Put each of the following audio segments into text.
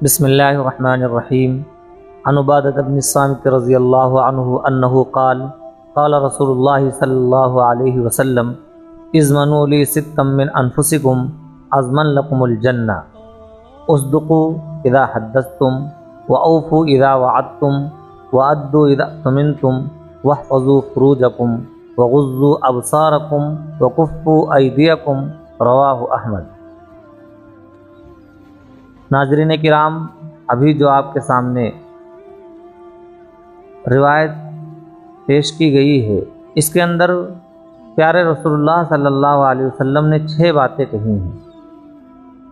بسم اللہ الرحمن الرحیم. عن عبادۃ بن الصامت رضی اللہ عنہ انہ قال قال رسول اللہ صلی اللہ علیہ وسلم اضمنوا لی ستا من انفسکم اضمن لکم الجنہ اصدقوا اذا حدثتم واوفوا اذا وعدتم وادوا اذا اؤتمنتم واحفظوا فروجکم وغضوا ابصارکم وکفوا ایدیکم. رواہ احمد. ناظرین کرام، ابھی جو آپ کے سامنے روایت پیش کی گئی ہے، اس کے اندر پیارے رسول اللہ صلی اللہ علیہ وسلم نے 6 باتیں کہی ہیں،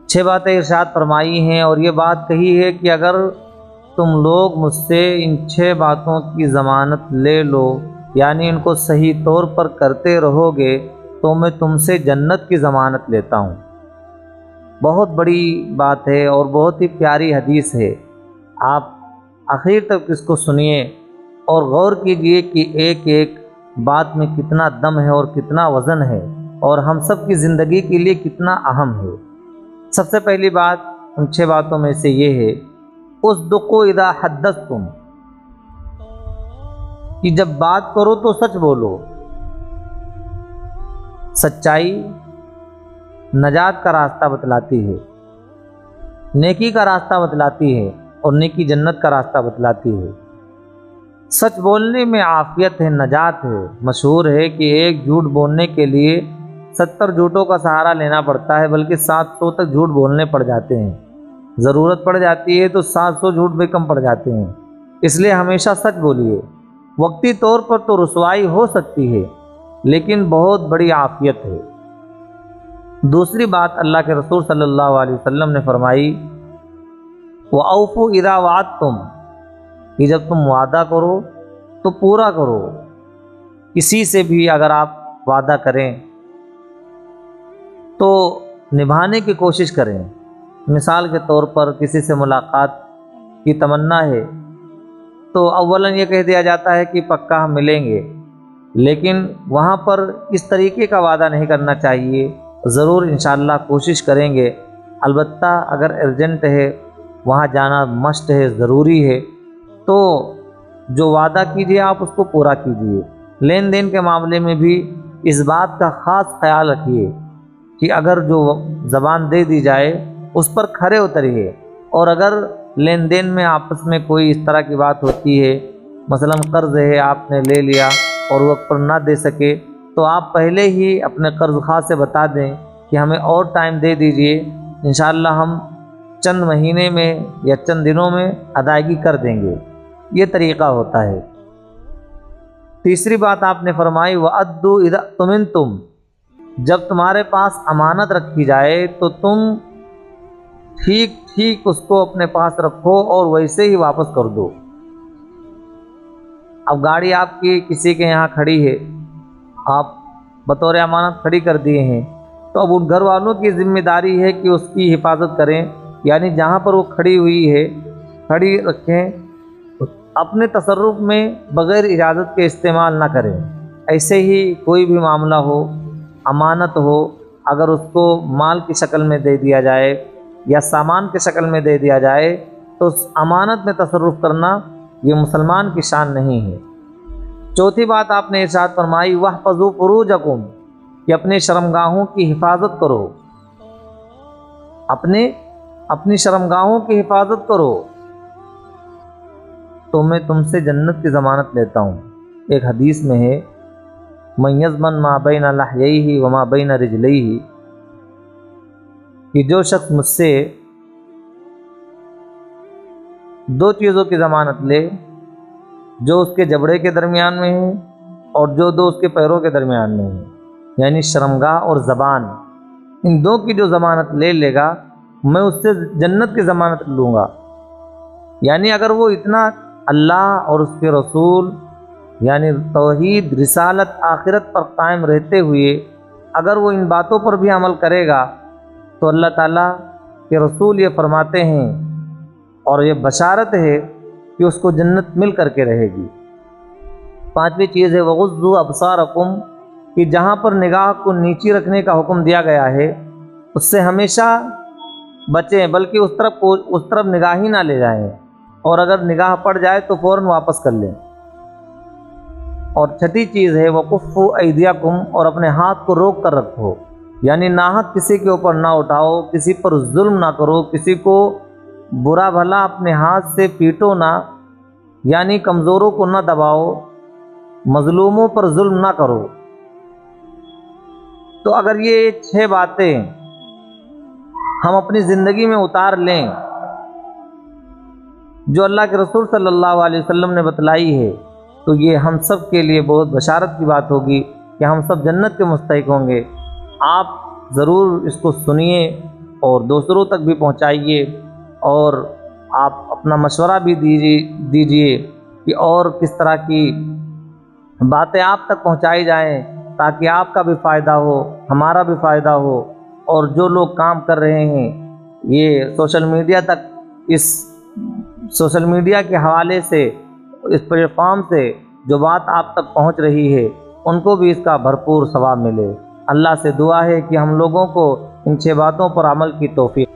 6 باتیں ارشاد فرمائی ہیں، اور یہ بات کہی ہے کہ اگر تم لوگ مجھ سے ان 6 باتوں کی ضمانت لے لو، یعنی ان کو صحیح طور پر کرتے رہو گے، تو میں تم سے جنت کی ضمانت لیتا ہوں. بہت بڑی بات ہے اور بہت ہی پیاری حدیث ہے. آپ آخر تک اس کو سنیے اور غور کیجئے کہ ایک ایک بات میں کتنا دم ہے اور کتنا وزن ہے، اور ہم سب کی زندگی کے لیے کتنا اہم ہے. سب سے پہلی بات ان 6 باتوں میں سے یہ ہے اصدقوا اذا حدثتم، کہ جب بات کرو تو سچ بولو. سچائی نجات کا راستہ بتلاتی ہے، نیکی کا راستہ بتلاتی ہے، اور نیکی جنت کا راستہ بتلاتی ہے. سچ بولنے میں عافیت ہے، نجات ہے. مشہور ہے کہ ایک جھوٹ بولنے کے لیے 70 جھوٹوں کا سہارا لینا پڑتا ہے، بلکہ 700 تک جھوٹ بولنے پڑ جاتے ہیں. ضرورت پڑ جاتی ہے تو 700 جھوٹ بھی کم پڑ جاتے ہیں. اس لیے ہمیشہ سچ بولیے. وقتی طور پر تو رسوائی ہو سکتی ہے، لیکن بہت بڑی عافیت ہے. دوسری بات اللہ کے رسول صلی اللہ علیہ وسلم نے فرمائی وَأَوْفُوا إِذَا وَعَدتُّمْ، کہ جب تم وعدہ کرو تو پورا کرو. کسی سے بھی اگر آپ وعدہ کریں تو نبھانے کی کوشش کریں. مثال کے طور پر کسی سے ملاقات کی تمنا ہے تو اولاً یہ کہہ دیا جاتا ہے کہ پکا ہم ملیں گے، لیکن وہاں پر اس طریقے کا وعدہ نہیں کرنا چاہیے. ضرور انشاءاللہ کوشش کریں گے، البتہ اگر ارجنٹ ہے، وہاں جانا مسٹ ہے، ضروری ہے، تو جو وعدہ کیجیے آپ اس کو پورا کیجیے. لین دین کے معاملے میں بھی اس بات کا خاص خیال رکھیے کہ اگر جو زبان دے دی جائے اس پر کھرے اتریے. اور اگر لین دین میں آپس میں کوئی اس طرح کی بات ہوتی ہے، مثلا قرض ہے آپ نے لے لیا اور وقت پر نہ دے سکے، تو آپ پہلے ہی اپنے قرض خواہ سے بتا دیں کہ ہمیں اور ٹائم دے دیجئے، انشاءاللہ ہم چند مہینے میں یا چند دنوں میں ادائیگی کر دیں گے. یہ طریقہ ہوتا ہے. تیسری بات آپ نے فرمائی وَأَدُّوا إِذَا اؤْتُمِنْتُمْ، جب تمہارے پاس امانت رکھی جائے تو تم ٹھیک اس کو اپنے پاس رکھو اور ویسے ہی واپس کر دو. اب گاڑی آپ کی کسی کے یہاں کھڑی ہے، آپ بطور امانت کھڑی کر دیے ہیں، تو اب ان گھر والوں کی ذمہ داری ہے کہ اس کی حفاظت کریں، یعنی جہاں پر وہ کھڑی ہوئی ہے کھڑی رکھیں، اپنے تصرف میں بغیر اجازت کے استعمال نہ کریں. ایسے ہی کوئی بھی معاملہ ہو، امانت ہو، اگر اس کو مال کی شکل میں دے دیا جائے یا سامان کی شکل میں دے دیا جائے تو اس امانت میں تصرف کرنا یہ مسلمان کی شان نہیں ہے. چوتھی بات آپ نے ارشاد فرمائی وَاحْفَظُوا فُرُوجَكُمْ، کہ اپنے شرمگاہوں کی حفاظت کرو. اپنی شرمگاہوں کی حفاظت کرو تو میں تم سے جنت کی ضمانت لیتا ہوں. ایک حدیث میں ہے مَن يَضْمَنْ مَا بَيْنَ لَحْيَيْهِ وَمَا بَيْنَ رِجْلَيْهِ، کہ جو شخص مجھ سے 2 چیزوں کی ضمانت لے، جو اس کے جبڑے کے درمیان میں ہے اور جو 2 اس کے پیروں کے درمیان میں ہے، یعنی شرمگاہ اور زبان، ان 2 کی جو ضمانت لے لے گا میں اس سے جنت کی ضمانت لوں گا. یعنی اگر وہ اتنا اللہ اور اس کے رسول یعنی توحید، رسالت، آخرت پر قائم رہتے ہوئے اگر وہ ان باتوں پر بھی عمل کرے گا تو اللہ تعالیٰ کے رسول یہ فرماتے ہیں اور یہ بشارت ہے کہ اس کو جنت مل کر کے رہے گی. 5ویں چیز ہے وَغُضُّوا أَبْصَارَكُمْ، کہ جہاں پر نگاہ کو نیچی رکھنے کا حکم دیا گیا ہے اس سے ہمیشہ بچیں، بلکہ اس طرف نگاہ ہی نہ لے جائیں، اور اگر نگاہ پڑ جائے تو فوراً واپس کر لیں۔ اور چھٹی چیز ہے وَكُفُّوا أَيْدِيَكُمْ، اور اپنے ہاتھ کو روک کر رکھو، یعنی ناحق کسی کے اوپر نہ اٹھاؤ، کسی پر ظلم نہ کرو، کسی کو برا بھلا اپنے ہاتھ سے پیٹو نہ، یعنی کمزوروں کو نہ دباؤ، مظلوموں پر ظلم نہ کرو۔ تو اگر یہ 6 باتیں ہم اپنی زندگی میں اتار لیں جو اللہ کے رسول صلی اللہ علیہ وسلم نے بتلائی ہے، تو یہ ہم سب کے لیے بہت بشارت کی بات ہوگی کہ ہم سب جنت کے مستحق ہوں گے۔ آپ ضرور اس کو سنیے اور دوسروں تک بھی پہنچائیے، اور آپ اپنا مشورہ بھی دیجیے کہ اور کس طرح کی باتیں آپ تک پہنچائی جائیں تاکہ آپ کا بھی فائدہ ہو، ہمارا بھی فائدہ ہو، اور جو لوگ کام کر رہے ہیں یہ سوشل میڈیا تک، اس سوشل میڈیا کے حوالے سے، اس پلیٹ فارم سے جو بات آپ تک پہنچ رہی ہے، ان کو بھی اس کا بھرپور ثواب ملے۔ اللہ سے دعا ہے کہ ہم لوگوں کو ان 6 باتوں پر عمل کی توفیق